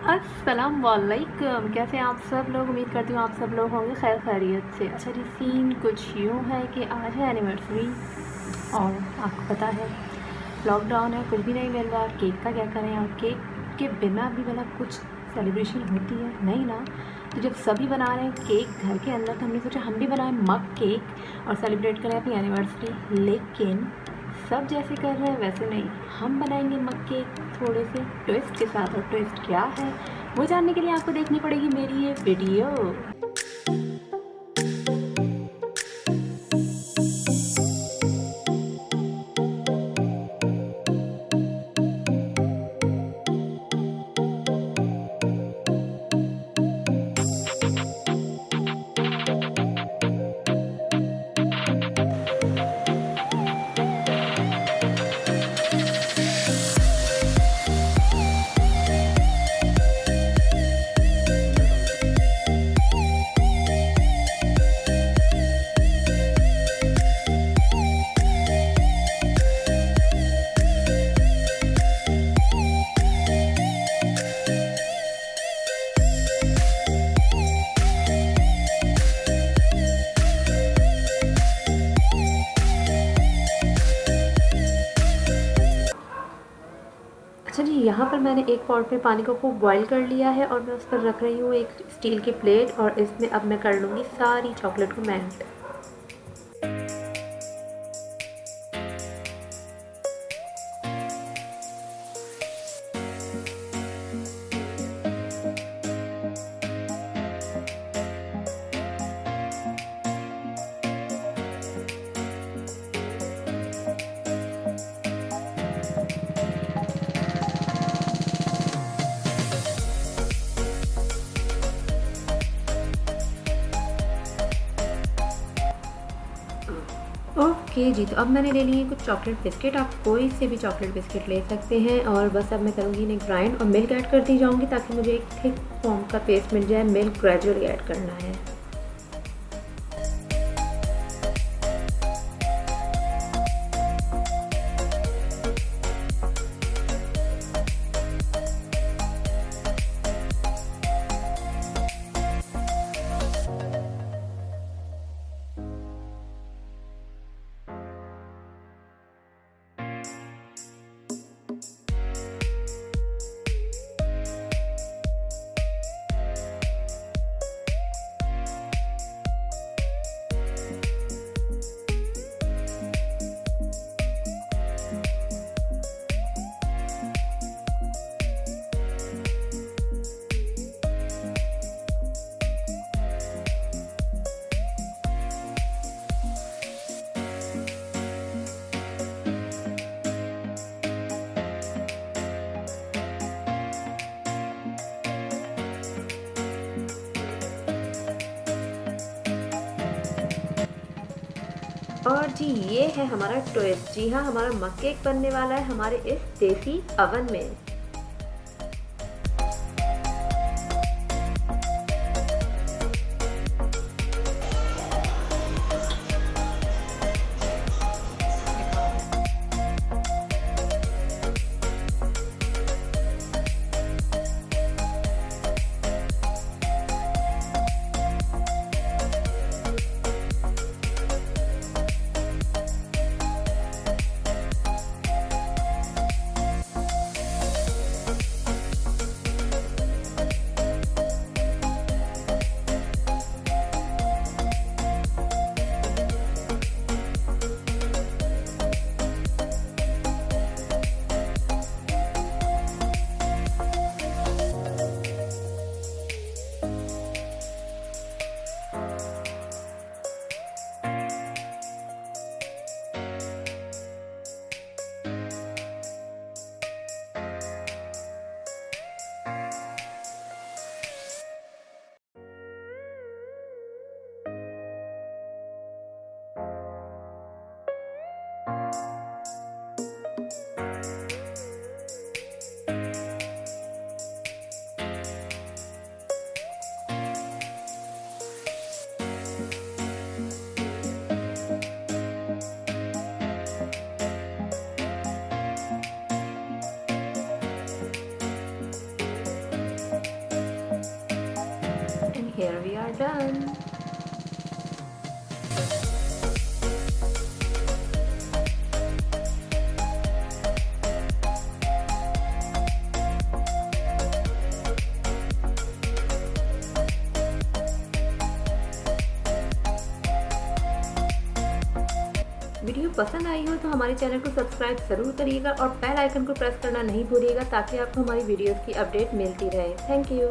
अस्सलाम वालेकुम। कैसे हैं आप सब लोग? उम्मीद करती हूँ आप सब लोग होंगे खैर खैरियत से। अच्छा जी, सीन कुछ यूँ है कि आज है एनिवर्सरी और आपको पता है लॉकडाउन है, कुछ भी नहीं मिल रहा। केक का क्या करें, और केक के बिना भी मतलब कुछ सेलिब्रेशन होती है नहीं ना। तो जब सभी बना रहे हैं केक घर के अंदर, तो हमने सोचा हम भी बनाएं मग केक और सेलिब्रेट करें अपनी एनिवर्सरी। लेकिन सब जैसे कर रहे हैं वैसे नहीं, हम बनाएंगे मग केक थोड़े से ट्विस्ट के साथ। और ट्विस्ट क्या है वो जानने के लिए आपको देखनी पड़ेगी मेरी ये वीडियो। अच्छा जी, यहाँ पर मैंने एक पॉट में पानी को खूब बॉईल कर लिया है और मैं उस पर रख रही हूँ एक स्टील की प्लेट, और इसमें अब मैं कर लूँगी सारी चॉकलेट को मेल्ट। ओके जी, तो अब मैंने ले लिए कुछ चॉकलेट बिस्किट। आप कोई से भी चॉकलेट बिस्किट ले सकते हैं, और बस अब मैं करूँगी इन्हें ग्राइंड और मिल्क ऐड करती जाऊँगी ताकि मुझे एक थिक फॉर्म का पेस्ट मिल जाए। मिल्क ग्रेजुअली ऐड करना है। और जी, ये है हमारा ट्विस्ट। जी हाँ, हमारा मग केक बनने वाला है हमारे इस देसी अवन में। and here we are done. Video पसंद आई हो तो हमारे चैनल को सब्सक्राइब ज़रूर करिएगा और बेल आइकन को प्रेस करना नहीं भूलिएगा ताकि आपको हमारी वीडियोस की अपडेट मिलती रहे। Thank you.